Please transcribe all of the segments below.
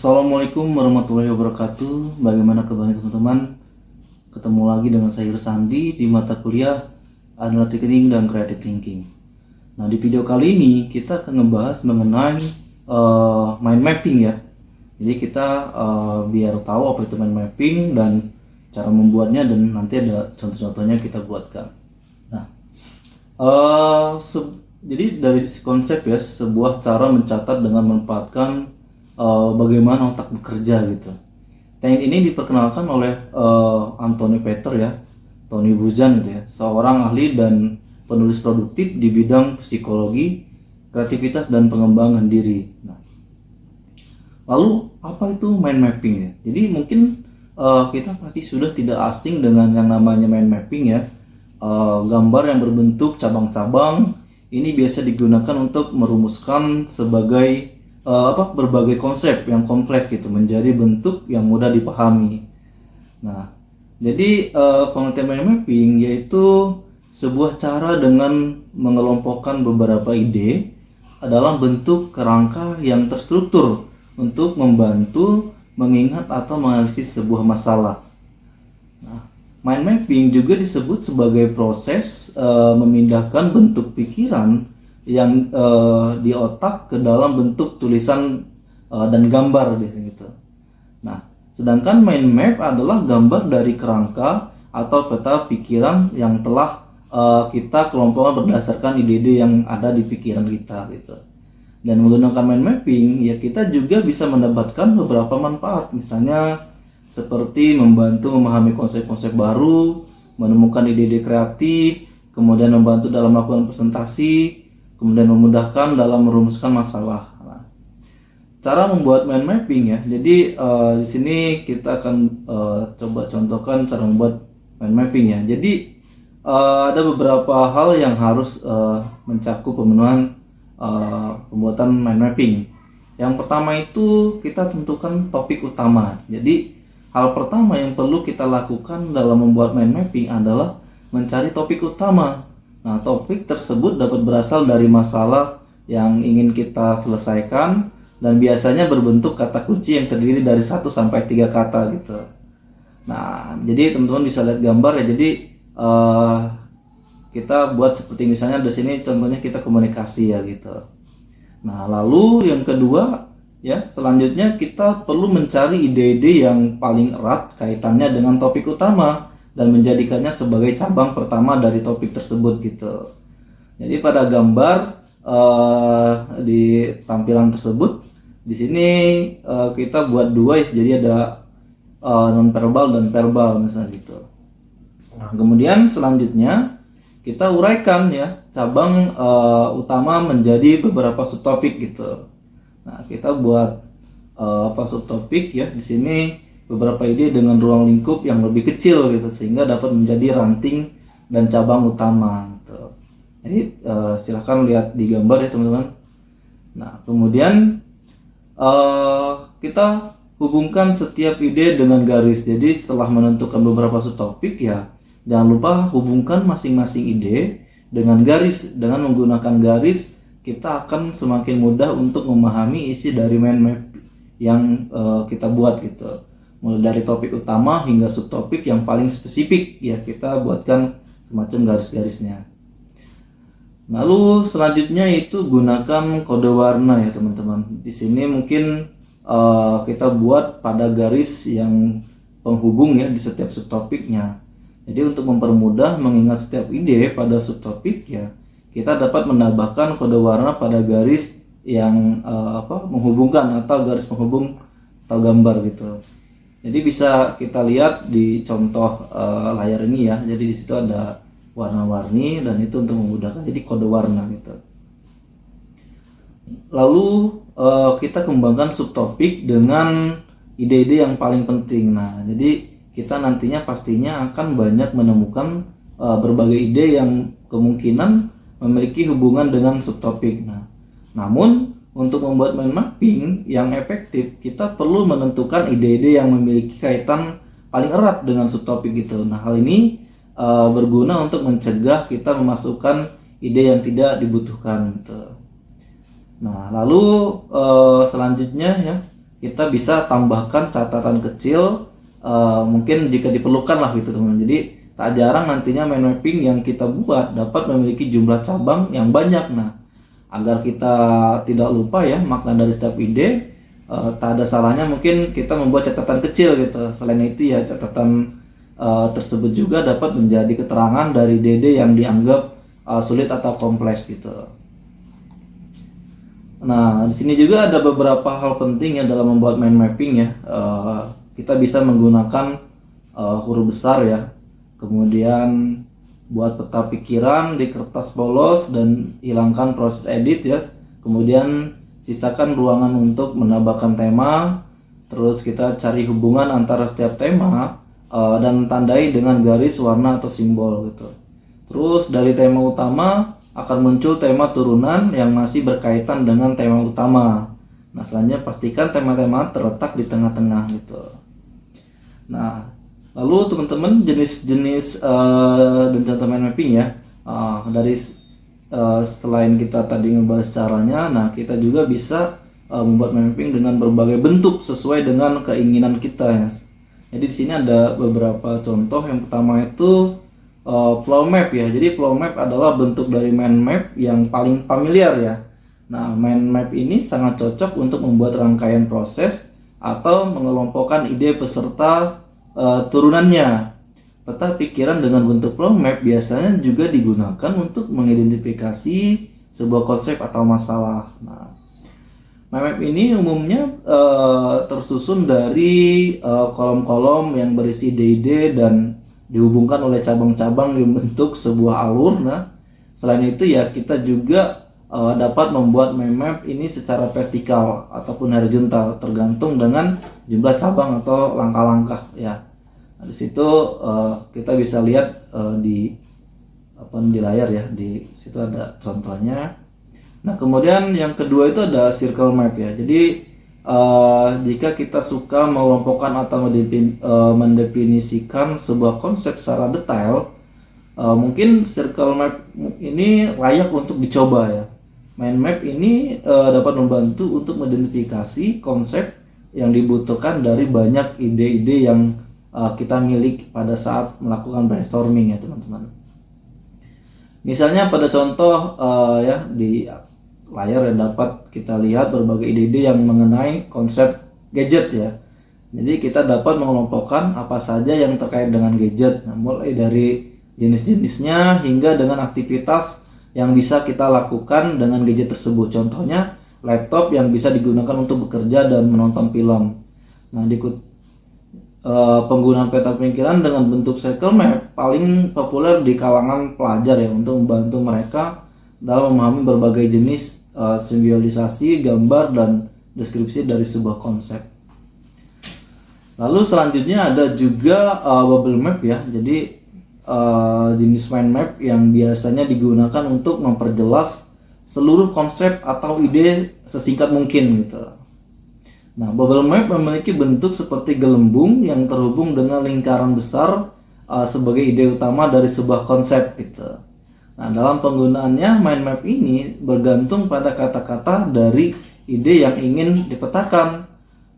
Assalamualaikum warahmatullahi wabarakatuh. Bagaimana kabarnya teman-teman? Ketemu lagi dengan saya Sandi di mata kuliah Analytic Thinking dan Creative Thinking. Nah, di video kali ini kita akan ngebahas mengenai mind mapping ya. Jadi kita biar tahu apa itu mind mapping dan cara membuatnya, dan nanti ada contoh-contohnya kita buatkan. Nah, jadi dari sisi konsep ya, sebuah cara mencatat dengan memanfaatkan bagaimana otak bekerja gitu. Teknik ini diperkenalkan oleh Anthony Peter ya, Tony Buzan gitu ya, seorang ahli dan penulis produktif di bidang psikologi, kreativitas dan pengembangan diri. Nah, lalu apa itu mind mapping ya? Jadi mungkin kita pasti sudah tidak asing dengan yang namanya mind mapping ya. Gambar yang berbentuk cabang-cabang ini biasa digunakan untuk merumuskan sebagai berbagai konsep yang kompleks gitu menjadi bentuk yang mudah dipahami. Nah, jadi pengertian mind mapping yaitu sebuah cara dengan mengelompokkan beberapa ide dalam bentuk kerangka yang terstruktur untuk membantu mengingat atau menganalisis sebuah masalah. Nah, mind mapping juga disebut sebagai proses memindahkan bentuk pikiran yang di otak ke dalam bentuk tulisan dan gambar biasanya gitu. Nah, sedangkan mind map adalah gambar dari kerangka atau peta pikiran yang telah kita kelompokkan berdasarkan ide-ide yang ada di pikiran kita gitu. Dan menggunakan mind mapping ya kita juga bisa mendapatkan beberapa manfaat, misalnya seperti membantu memahami konsep-konsep baru, menemukan ide-ide kreatif, kemudian membantu dalam melakukan presentasi, kemudian memudahkan dalam merumuskan masalah. Nah, cara membuat mind mapping ya. Jadi di sini kita akan coba contohkan cara membuat mind mapping ya. Jadi ada beberapa hal yang harus mencakup pemenuhan pembuatan mind mapping. Yang pertama itu kita tentukan topik utama. Jadi hal pertama yang perlu kita lakukan dalam membuat mind mapping adalah mencari topik utama. Nah, topik tersebut dapat berasal dari masalah yang ingin kita selesaikan dan biasanya berbentuk kata kunci yang terdiri dari 1 sampai 3 kata gitu. Nah, jadi teman-teman bisa lihat gambar ya. Jadi kita buat seperti misalnya di sini contohnya kita komunikasi ya gitu. Nah, lalu yang kedua ya, selanjutnya kita perlu mencari ide-ide yang paling erat kaitannya dengan topik utama dan menjadikannya sebagai cabang pertama dari topik tersebut gitu. Jadi pada gambar di tampilan tersebut di sini kita buat dua ya, jadi ada non verbal dan verbal misalnya gitu. Nah, kemudian selanjutnya kita uraikan ya cabang utama menjadi beberapa subtopik gitu. Nah, kita buat subtopik ya di sini beberapa ide dengan ruang lingkup yang lebih kecil gitu sehingga dapat menjadi ranting dan cabang utama gitu. Jadi silahkan lihat di gambar ya teman-teman. Nah, kemudian kita hubungkan setiap ide dengan garis. Jadi setelah menentukan beberapa subtopik ya jangan lupa hubungkan masing-masing ide dengan garis. Dengan menggunakan garis kita akan semakin mudah untuk memahami isi dari mind map yang kita buat gitu. Mulai dari topik utama hingga subtopik yang paling spesifik ya kita buatkan semacam garis-garisnya. Lalu selanjutnya itu gunakan kode warna ya teman-teman. Di sini mungkin kita buat pada garis yang penghubung ya di setiap subtopiknya. Jadi untuk mempermudah mengingat setiap ide pada subtopik ya kita dapat menambahkan kode warna pada garis yang menghubungkan atau garis penghubung atau gambar gitu. Jadi bisa kita lihat di contoh layar ini ya. Jadi di situ ada warna-warni dan itu untuk memudahkan. Jadi kode warna gitu. Lalu kita kembangkan subtopik dengan ide-ide yang paling penting. Nah, jadi kita nantinya pastinya akan banyak menemukan berbagai ide yang kemungkinan memiliki hubungan dengan subtopik. Nah, namun untuk membuat mind mapping yang efektif, kita perlu menentukan ide-ide yang memiliki kaitan paling erat dengan subtopik gitu. Nah, hal ini berguna untuk mencegah kita memasukkan ide yang tidak dibutuhkan gitu. Nah, lalu selanjutnya ya kita bisa tambahkan catatan kecil, mungkin jika diperlukan lah gitu teman-teman. Jadi tak jarang nantinya mind mapping yang kita buat dapat memiliki jumlah cabang yang banyak. Nah, agar kita tidak lupa ya makna dari setiap ide, tak ada salahnya mungkin kita membuat catatan kecil gitu. Selain itu ya catatan tersebut juga dapat menjadi keterangan dari ide yang dianggap sulit atau kompleks gitu. Nah, di sini juga ada beberapa hal penting ya dalam membuat mind mapping ya. Kita bisa menggunakan huruf besar ya. Kemudian buat peta pikiran di kertas polos dan hilangkan proses edit ya. Kemudian sisakan ruangan untuk menambahkan tema. Terus kita cari hubungan antara setiap tema dan tandai dengan garis, warna atau simbol gitu. Terus dari tema utama akan muncul tema turunan yang masih berkaitan dengan tema utama. Nah, selanjutnya pastikan tema-tema terletak di tengah-tengah gitu. Nah, lalu teman-teman jenis-jenis dan contoh mind mapping ya. Dari selain kita tadi ngebahas caranya, nah kita juga bisa membuat mind mapping dengan berbagai bentuk sesuai dengan keinginan kita ya. Jadi di sini ada beberapa contoh. Yang pertama itu flow map ya. Jadi flow map adalah bentuk dari mind map yang paling familiar ya. Nah, mind map ini sangat cocok untuk membuat rangkaian proses atau mengelompokkan ide peserta turunannya. Peta pikiran dengan bentuk flow map biasanya juga digunakan untuk mengidentifikasi sebuah konsep atau masalah. Nah, mind map ini umumnya tersusun dari kolom-kolom yang berisi ide-ide dan dihubungkan oleh cabang-cabang yang membentuk sebuah alur. Nah, selain itu ya kita juga dapat membuat mind map ini secara vertikal ataupun horizontal tergantung dengan jumlah cabang atau langkah-langkah ya. Nah, di situ kita bisa lihat di layar ya, di situ ada contohnya. Nah, kemudian yang kedua itu ada circle map ya. Jadi jika kita suka mengelompokkan atau mendefinisikan sebuah konsep secara detail, mungkin circle map ini layak untuk dicoba ya. Mind map ini dapat membantu untuk mengidentifikasi konsep yang dibutuhkan dari banyak ide-ide yang kita milik pada saat melakukan brainstorming ya teman-teman. Misalnya pada contoh ya di layar yang dapat kita lihat berbagai ide-ide yang mengenai konsep gadget ya. Jadi kita dapat mengelompokkan apa saja yang terkait dengan gadget, nah, mulai dari jenis-jenisnya hingga dengan aktivitas yang bisa kita lakukan dengan gadget tersebut. Contohnya laptop yang bisa digunakan untuk bekerja dan menonton film. Nah, penggunaan peta pikiran dengan bentuk circle map paling populer di kalangan pelajar ya, untuk membantu mereka dalam memahami berbagai jenis simbolisasi, gambar, dan deskripsi dari sebuah konsep. Lalu selanjutnya ada juga bubble map ya. Jadi jenis mind map yang biasanya digunakan untuk memperjelas seluruh konsep atau ide sesingkat mungkin gitu. Nah, bubble map memiliki bentuk seperti gelembung yang terhubung dengan lingkaran besar sebagai ide utama dari sebuah konsep gitu. Nah, dalam penggunaannya mind map ini bergantung pada kata-kata dari ide yang ingin dipetakan.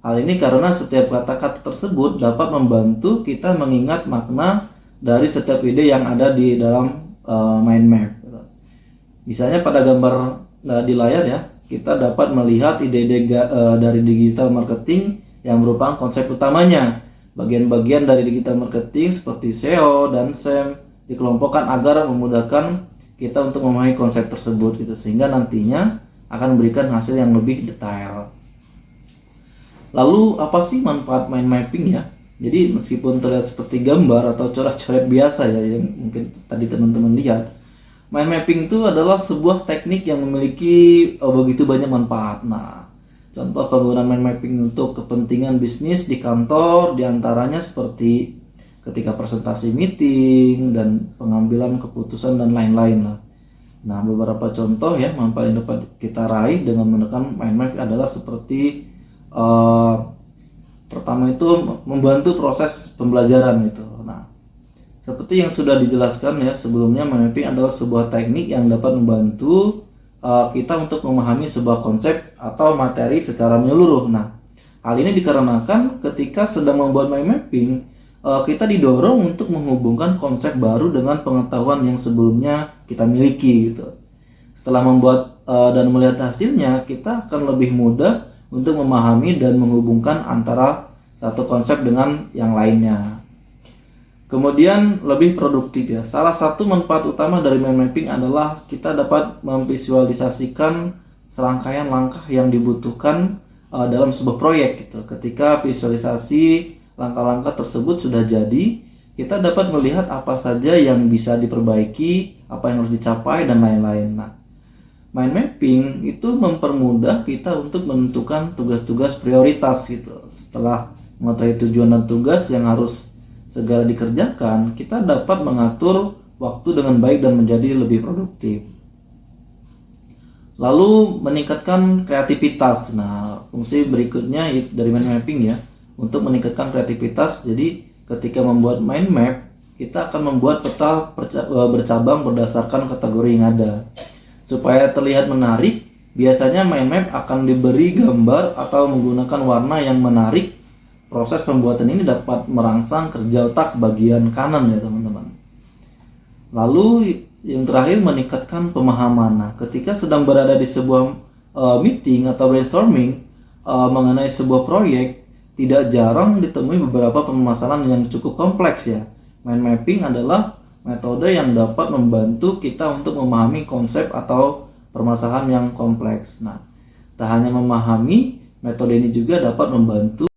Hal ini karena setiap kata-kata tersebut dapat membantu kita mengingat makna dari setiap ide yang ada di dalam mind map. Misalnya pada gambar di layar ya, kita dapat melihat ide-ide dari digital marketing yang merupakan konsep utamanya. Bagian-bagian dari digital marketing seperti SEO dan SEM dikelompokkan agar memudahkan kita untuk memahami konsep tersebut gitu, sehingga nantinya akan memberikan hasil yang lebih detail. Lalu apa sih manfaat mind mapping ya? Jadi meskipun terlihat seperti gambar atau coret-coret biasa ya yang mungkin tadi teman-teman lihat, mind mapping itu adalah sebuah teknik yang memiliki begitu banyak manfaat. Nah, contoh penggunaan mind mapping untuk kepentingan bisnis di kantor diantaranya seperti ketika presentasi meeting dan pengambilan keputusan dan lain-lain lah. Nah, beberapa contoh ya manfaat yang dapat kita raih dengan menggunakan mind map adalah seperti pertama itu membantu proses pembelajaran gitu. Nah, seperti yang sudah dijelaskan ya sebelumnya, mind mapping adalah sebuah teknik yang dapat membantu kita untuk memahami sebuah konsep atau materi secara menyeluruh. Nah, Hal ini dikarenakan ketika sedang membuat mind mapping, kita didorong untuk menghubungkan konsep baru dengan pengetahuan yang sebelumnya kita miliki gitu. Setelah membuat dan melihat hasilnya, kita akan lebih mudah untuk memahami dan menghubungkan antara satu konsep dengan yang lainnya. Kemudian lebih produktif ya. Salah satu manfaat utama dari mind mapping adalah kita dapat memvisualisasikan serangkaian langkah yang dibutuhkan dalam sebuah proyek gitu. Ketika visualisasi langkah-langkah tersebut sudah jadi, kita dapat melihat apa saja yang bisa diperbaiki, apa yang harus dicapai dan lain-lain. Nah, mind mapping itu mempermudah kita untuk menentukan tugas-tugas prioritas gitu. Setelah mengetahui tujuan dan tugas yang harus segera dikerjakan, kita dapat mengatur waktu dengan baik dan menjadi lebih produktif. Lalu meningkatkan kreativitas. Nah, fungsi berikutnya dari mind mapping ya, untuk meningkatkan kreativitas. Jadi ketika membuat mind map, kita akan membuat peta bercabang berdasarkan kategori yang ada. Supaya terlihat menarik, biasanya mind map akan diberi gambar atau menggunakan warna yang menarik. Proses pembuatan ini dapat merangsang kerja otak bagian kanan ya teman-teman. Lalu yang terakhir, meningkatkan pemahaman. Nah, ketika sedang berada di sebuah meeting atau brainstorming mengenai sebuah proyek, tidak jarang ditemui beberapa permasalahan yang cukup kompleks ya. Mind mapping adalah metode yang dapat membantu kita untuk memahami konsep atau permasalahan yang kompleks. Nah, tak hanya memahami, metode ini juga dapat membantu